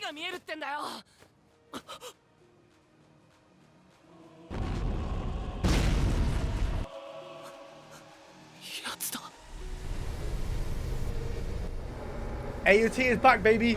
が見えるってんだよ。やつだ。 AOT is back, baby.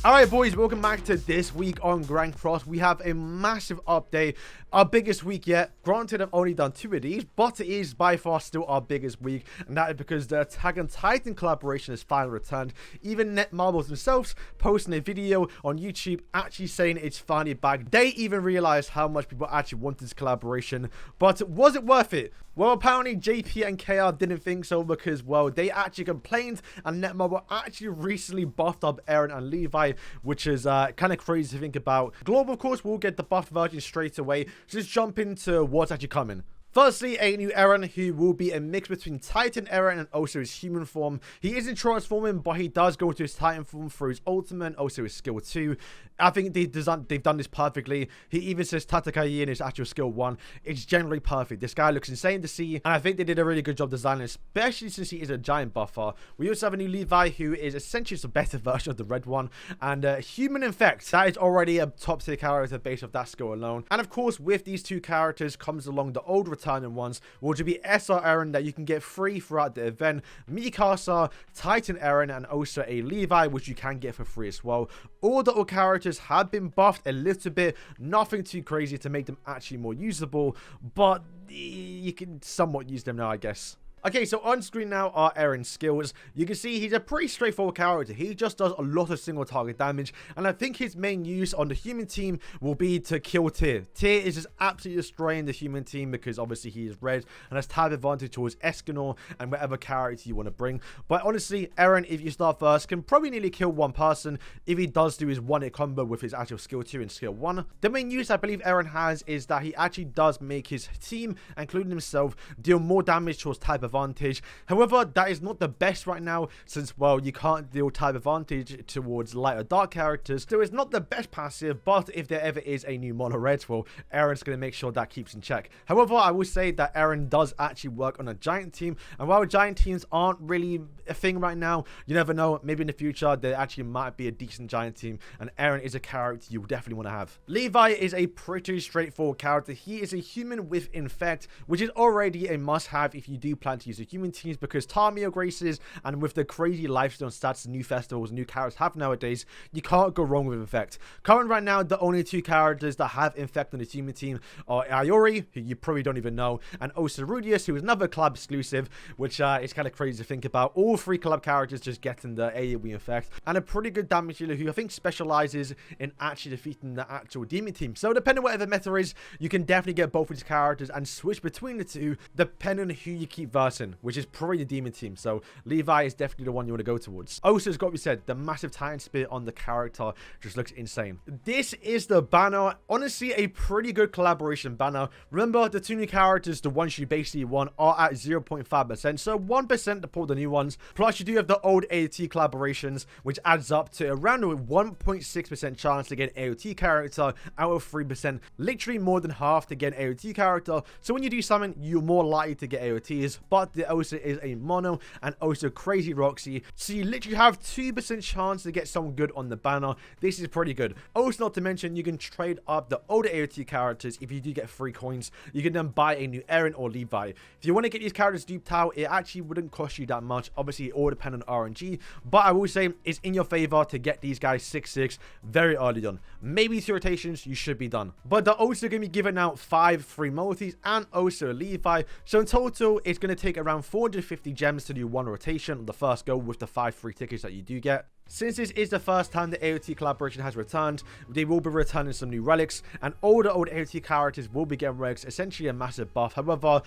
Alright boys, welcome back to this week on Grand Cross. We have a massive update, our biggest week yet. Granted, I've only done 2 of these, but it is by far still our biggest week, and that is because the Attack on Titan collaboration has finally returned. Even Netmarbles themselves posting a video on YouTube actually saying it's finally back. They even realized how much people actually wanted this collaboration, but was it worth it? Well, apparently JP and KR didn't think so because, well, they actually complained, and Netmarble actually recently buffed up Eren and Levi, which is kind of crazy to think about. Global, of course, will get the buffed version straight away, so let's jump into what's actually coming. Firstly, a new Eren who will be a mix between Titan Eren and also his human form. He isn't transforming, but he does go into his Titan form through his ultimate and also his skill 2. I think they've done this perfectly. He even says Tatakayi in his actual skill 1. It's generally perfect. This guy looks insane to see, and I think they did a really good job designing, especially since he is a giant buffer. We also have a new Levi who is essentially just a better version of the red one, and Human Infect. That is already a top tier character based off that skill alone. And of course, with these 2 characters comes along the old returning ones, which will be SR Eren that you can get free throughout the event, Mikasa, Titan Eren, and also a Levi, which you can get for free as well. All the old characters have been buffed a little bit, nothing too crazy to make them actually more usable, but you can somewhat use them now, I guess. Okay, so on screen now are Eren's skills. You can see he's a pretty straightforward character. He just does a lot of single target damage, and I think his main use on the human team will be to kill Tyr. Tyr is just absolutely destroying the human team because obviously he is red and has type advantage towards Escanor and whatever character you want to bring. But honestly, Eren, if you start first, can probably nearly kill 1 person if he does do his 1-hit combo with his actual skill 2 and skill 1. The main use I believe Eren has is that he actually does make his team, including himself, deal more damage towards type advantage. However, that is not the best right now since, well, you can't deal type advantage towards light or dark characters, so it's not the best passive. But if there ever is a new mono red, well, Eren's going to make sure that keeps in check. However, I will say that Eren does actually work on a giant team, and while giant teams aren't really a thing right now, you never know, maybe in the future there actually might be a decent giant team, and Eren is a character you definitely want to have. Levi is a pretty straightforward character. He is a human with Infect, which is already a must-have if you do plan to use a human teams, because Tamio graces, and with the crazy lifestyle stats new festivals, new characters have nowadays, you can't go wrong with Infect. Currently right now, the only 2 characters that have Infect on the human team are Iori, who you probably don't even know, and also Rudius, who is another club exclusive, which is kind of crazy to think about. All 3 club characters just getting the AoE Infect, and a pretty good damage dealer who I think specializes in actually defeating the actual demon team. So depending on whatever meta is, you can definitely get both of these characters and switch between the 2 depending on who you keep versing, which is probably the demon team. So Levi is definitely the one you want to go towards. Also, it's got to be said, the massive Titan spear on the character just looks insane. This is the banner. Honestly, a pretty good collaboration banner. Remember, the 2 new characters, the ones you basically want, are at 0.5%, so 1% to pull the new ones. Plus, you do have the old AOT collaborations, which adds up to around a 1.6% chance to get an AOT character out of 3%. Literally more than half to get an AOT character. So when you do something, you're more likely to get AOTs, but there also is a mono and also crazy Roxy, so you literally have 2% chance to get someone good on the banner. This is pretty good. Also, not to mention, you can trade up the older AOT characters. If you do get free coins, you can then buy a new Eren or Levi. If you want to get these characters duped out, it actually wouldn't cost you that much. Obviously, it all depends on RNG, but I will say it's in your favor to get these guys 6/6 very early on. Maybe 2 rotations, you should be done. But they're also going to be giving out 5 free multis and also a Levi, so in total it's going to take around 450 gems to do 1 rotation on the first go with the 5 free tickets that you do get. Since this is the first time the AOT collaboration has returned, they will be returning some new relics, and all the old AOT characters will be getting relics, essentially a massive buff. However,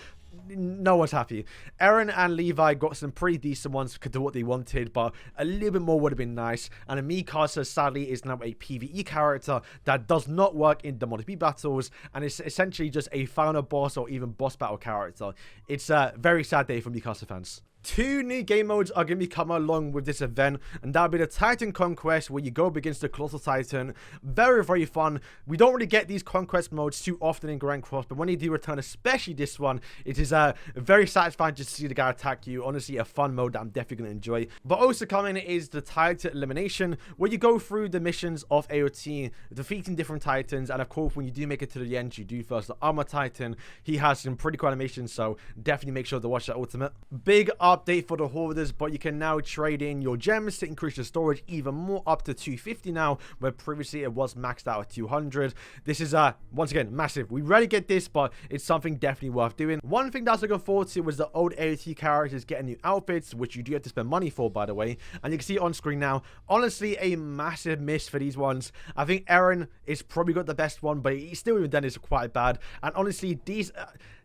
no one's happy. Eren and Levi got some pretty decent ones to what they wanted, but a little bit more would have been nice. And Mikasa, sadly, is now a PvE character that does not work in the multi battles, and it's essentially just a final boss or even boss battle character. It's a very sad day for Mikasa fans. 2 new game modes are going to be coming along with this event, and that'll be the Titan Conquest, where you go up against the Colossal Titan. Very, very fun. We don't really get these Conquest modes too often in Grand Cross, but when they do return, especially this one, it is very satisfying just to see the guy attack you. Honestly, a fun mode that I'm definitely going to enjoy. But also coming is the Titan Elimination, where you go through the missions of AOT, defeating different Titans, and of course, when you do make it to the end, you do first the Armor Titan. He has some pretty cool animations, so definitely make sure to watch that ultimate. Big update for the hoarders, but you can now trade in your gems to increase your storage even more, up to 250 now, where previously it was maxed out at 200. This is once again massive. We rarely get this, but it's something definitely worth doing. One thing that's looking forward to was the old AOT characters getting new outfits, which you do have to spend money for, by the way, and you can see it on screen now. Honestly, a massive miss for these ones. I think Eren is probably got the best one, but he still even then is quite bad. And honestly, these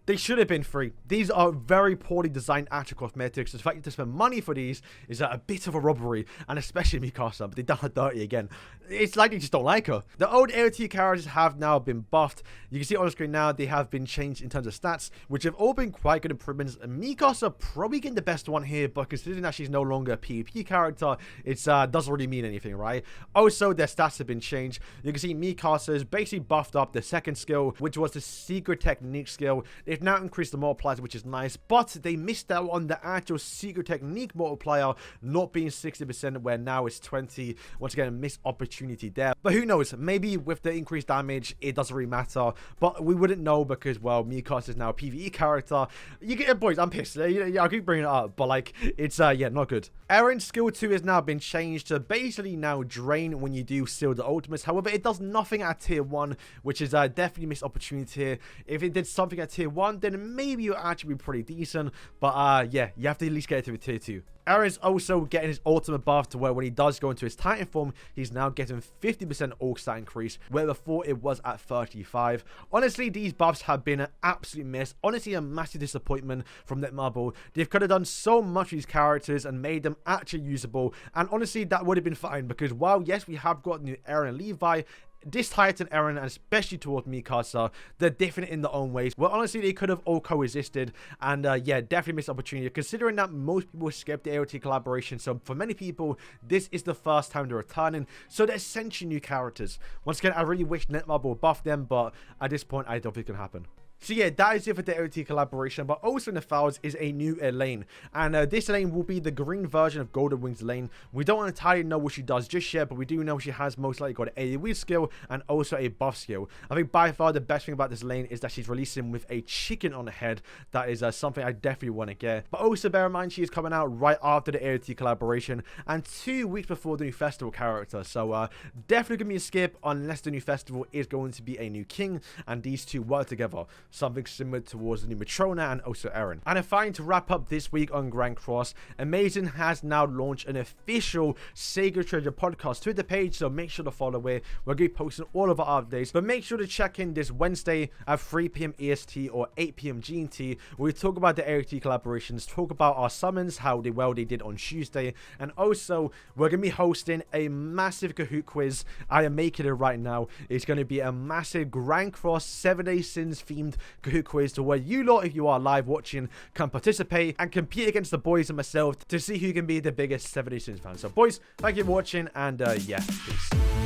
they should have been free. These are very poorly designed actual cosmetics. The fact you have to spend money for these is a bit of a robbery, and especially Mikasa, but they done her dirty again. It's like they just don't like her. The old AOT characters have now been buffed. You can see on the screen now, they have been changed in terms of stats, which have all been quite good improvements. And Mikasa probably getting the best one here, but considering that she's no longer a PvP character, it doesn't really mean anything, right? Also, their stats have been changed. You can see Mikasa's basically buffed up the second skill, which was the secret technique skill. They've now increased the multipliers, which is nice, but they missed out on the actual secret technique multiplier not being 60%, where now it's 20. Once again, a missed opportunity there. But who knows? Maybe with the increased damage, it doesn't really matter. But we wouldn't know because, well, Mikasa is now a PvE character. You get, boys, I'm pissed. I keep bringing it up, but like, it's yeah, not good. Eren's skill 2 has now been changed to basically now drain when you do seal the ultimates. However, it does nothing at tier 1, which is definitely a missed opportunity here. If it did something at tier 1, then maybe you'll actually be pretty decent. But yeah, you have to at least get it to tier 2. Eren's also getting his ultimate buff to where when he does go into his Titan form, he's now getting 50% orc stat increase, where before it was at 35. Honestly, these buffs have been an absolute miss. Honestly, a massive disappointment from Netmarble. They could have done so much with these characters and made them actually usable. And honestly, that would have been fine because while, yes, we have got new Eren and Levi, this Titan Eren, and especially towards Mikasa, they're different in their own ways. Well, honestly, they could have all coexisted, and yeah, definitely missed opportunity, considering that most people skipped the AOT collaboration. So for many people, this is the first time they're returning, so they're essentially new characters. Once again, I really wish Netmarble would buff them, but at this point, I don't think it can happen. So yeah, that is it for the AOT collaboration, but also in the files is a new Elaine, and this Elaine will be the green version of Golden Wings Elaine. We don't entirely know what she does just yet, but we do know she has most likely got an AoE skill and also a buff skill. I think by far the best thing about this Elaine is that she's releasing with a chicken on the head. That is something I definitely want to get. But also bear in mind, she is coming out right after the AOT collaboration and 2 weeks before the new festival character, so definitely gonna be a skip unless the new festival is going to be a new king and these two work together. Something similar towards the new Matrona and also Eren. And finally, to wrap up this week on Grand Cross, Amazing has now launched an official Sacred Treasure podcast Twitter page, so make sure to follow it. We're going to be posting all of our updates, but make sure to check in this Wednesday at 3 p.m. EST or 8 p.m. GMT, where we talk about the AOT collaborations, talk about our summons, how they did on Tuesday, and also we're going to be hosting a massive Kahoot quiz. I am making it right now. It's going to be a massive Grand Cross 7-Day Sins themed Kahoot quiz to where you lot, if you are live watching, can participate and compete against the boys and myself to see who can be the biggest 7-Day Sins fan. So boys, thank you for watching, and yeah, peace.